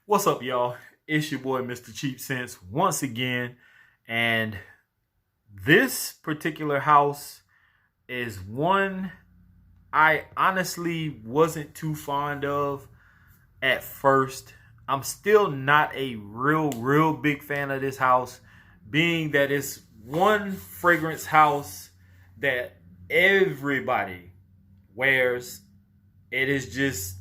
What's up, y'all? It's your boy, Mr. Cheap Sense, once again. And this particular house is one I honestly wasn't too fond of at first. I'm still not a real big fan of this house, being that it's one fragrance house that everybody wears. It is just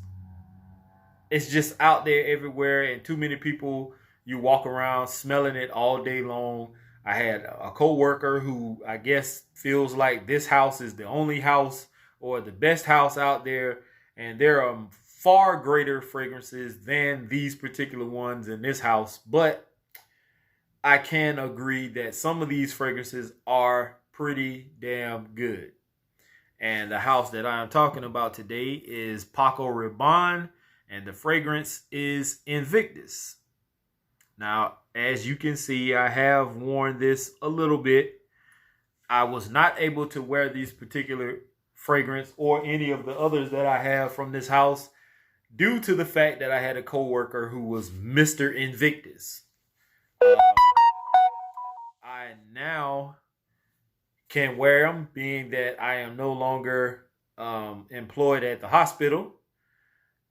it's just out there everywhere, and too many people, you walk around smelling it all day long. I had a coworker who I guess feels like this house is the only house or the best house out there, and there are far greater fragrances than these particular ones in this house. But I can agree that some of these fragrances are pretty damn good. And the house that I am talking about today is Paco Rabanne, and the fragrance is Invictus. Now, as you can see, I have worn this a little bit. I was not able to wear these particular fragrance or any of the others that I have from this house due to the fact that I had a coworker who was Mr. Invictus. I now can wear them, being that I am no longer employed at the hospital.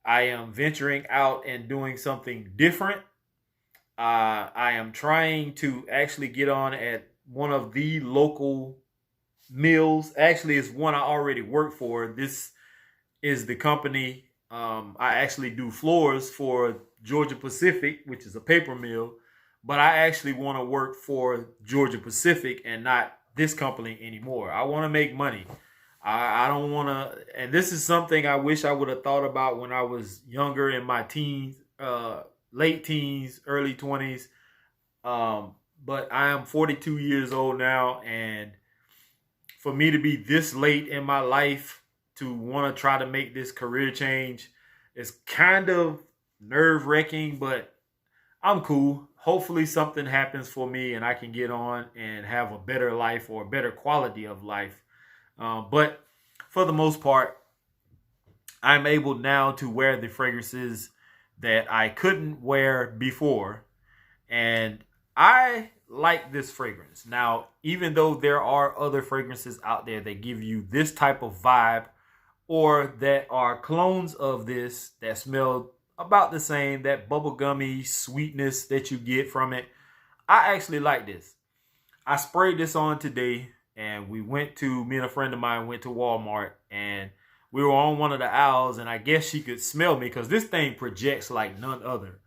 I am venturing out and doing something different. I am trying to actually get on at one of the local mills. Actually, it's one I already work for. This is the company. I actually do floors for Georgia Pacific, which is a paper mill. But I actually want to work for Georgia Pacific and not this company anymore. I want to make money. I don't want to, and this is something I wish I would have thought about when I was younger, in my teens, late teens, early 20s. But I am 42 years old now, and for me to be this late in my life to want to try to make this career change is kind of nerve-wracking, but I'm cool. Hopefully something happens for me and I can get on and have a better life or a better quality of life. But for the most part, I'm able now to wear the fragrances that I couldn't wear before. And I like this fragrance. Now, even though there are other fragrances out there that give you this type of vibe, or that are clones of this that smell about the same, that bubblegummy sweetness that you get from it, I actually like this. I sprayed this on today, and me and a friend of mine went to Walmart, and we were on one of the aisles, and I guess she could smell me because this thing projects like none other.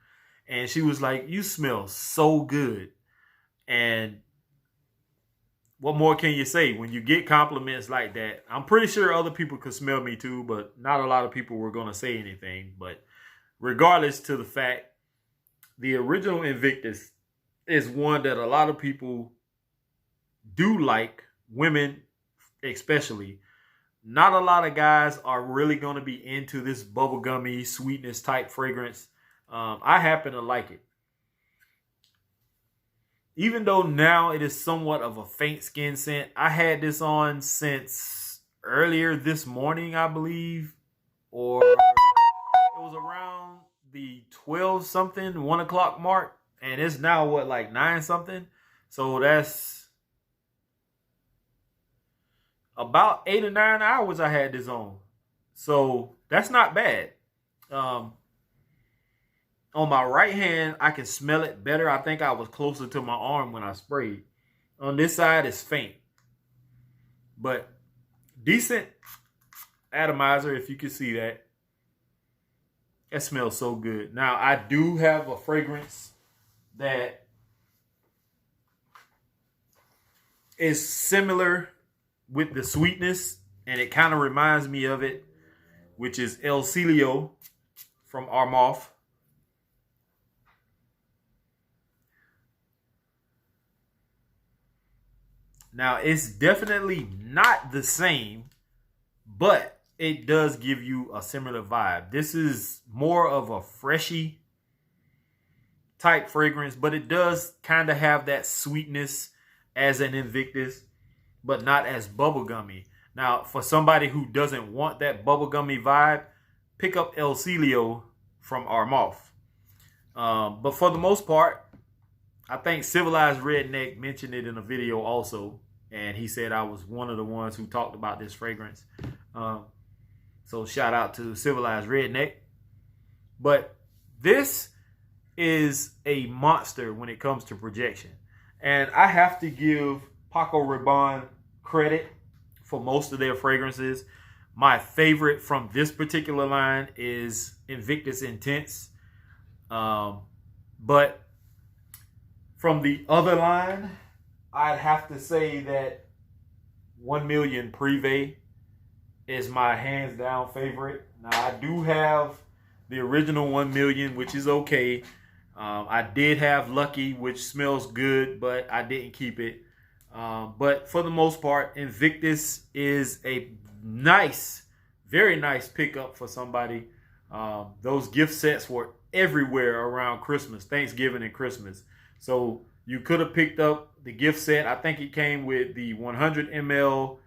And she was like, "You smell so good." And what more can you say when you get compliments like that? I'm pretty sure other people could smell me too, but not a lot of people were going to say anything. But regardless to the fact, the original Invictus is one that a lot of people do like, women especially. Not a lot of guys are really going to be into this bubblegummy sweetness type fragrance. I happen to like it. Even though now it is somewhat of a faint skin scent, I had this on since earlier this morning, I believe, or it was around the 12 something, 1 o'clock mark, and it's now what, like 9 something. So that's about 8 or 9 hours I had this on. So that's not bad. On my right hand, I can smell it better. I think I was closer to my arm when I sprayed. On this side, it's faint, but decent atomizer, if you can see that. It smells so good. Now, I do have a fragrance that is similar with the sweetness, and it kind of reminds me of it, which is El Celio from Armaf. Now, it's definitely not the same, but it does give you a similar vibe. This is more of a freshy type fragrance, but it does kind of have that sweetness as an Invictus, but not as bubblegummy. Now, for somebody who doesn't want that bubblegummy vibe, pick up El Celio from Armaf. But for the most part, I think Civilized Redneck mentioned it in a video also, and he said I was one of the ones who talked about this fragrance. So shout out to Civilized Redneck. But this is a monster when it comes to projection. And I have to give Paco Rabanne credit for most of their fragrances. My favorite from this particular line is Invictus Intense. But from the other line, I'd have to say that 1 Million Privé is my hands down favorite. Now, I do have the original 1 Million, which is okay. I did have Lucky, which smells good, but I didn't keep it. But for the most part, Invictus is a nice, very nice pickup for somebody. Those gift sets were everywhere around Christmas, Thanksgiving and Christmas. So you could have picked up the gift set. I think it came with the 100 ml,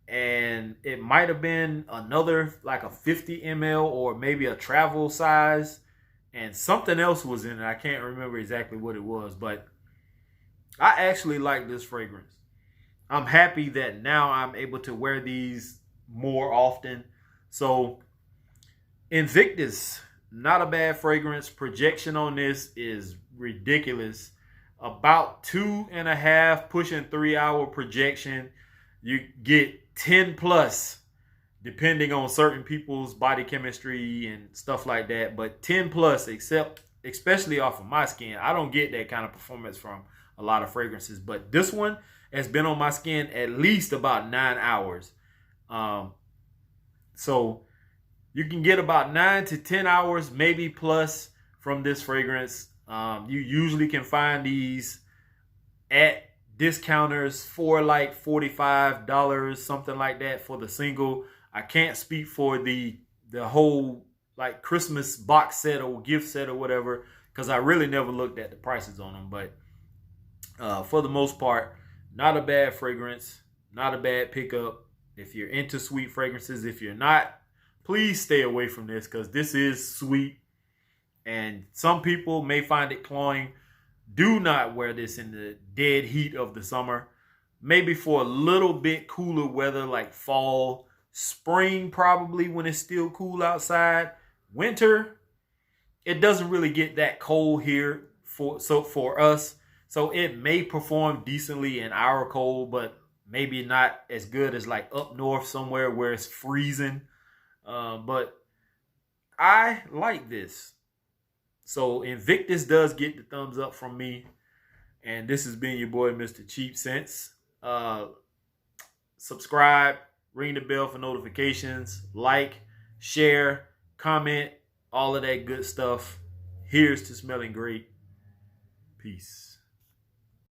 and it might have been another like a 50 ml or maybe a travel size, and something else was in it. I can't remember exactly what it was, but I actually like this fragrance. I'm happy that now I'm able to wear these more often. So Invictus, not a bad fragrance. Projection on this is ridiculous. About 2.5, pushing 3 hour projection. You get 10 plus, depending on certain people's body chemistry and stuff like that. But 10 plus, especially off of my skin. I don't get that kind of performance from a lot of fragrances. But this one has been on my skin at least about 9 hours. So you can get about 9 to 10 hours, maybe plus, from this fragrance. You usually can find these at discounters for like $45, something like that for the single. I can't speak for the whole like Christmas box set or gift set or whatever, because I really never looked at the prices on them. But for the most part, not a bad fragrance, not a bad pickup. If you're into sweet fragrances, if you're not, please stay away from this, because this is sweet and some people may find it cloying. Do not wear this in the dead heat of the summer. Maybe for a little bit cooler weather like fall, spring probably when it's still cool outside. Winter, it doesn't really get that cold here for us. So it may perform decently in our cold, but maybe not as good as like up north somewhere where it's freezing. But I like this. So Invictus does get the thumbs up from me. And this has been your boy, Mr. Cheap Sense. Subscribe, ring the bell for notifications, like, share, comment, all of that good stuff. Here's to smelling great. Peace.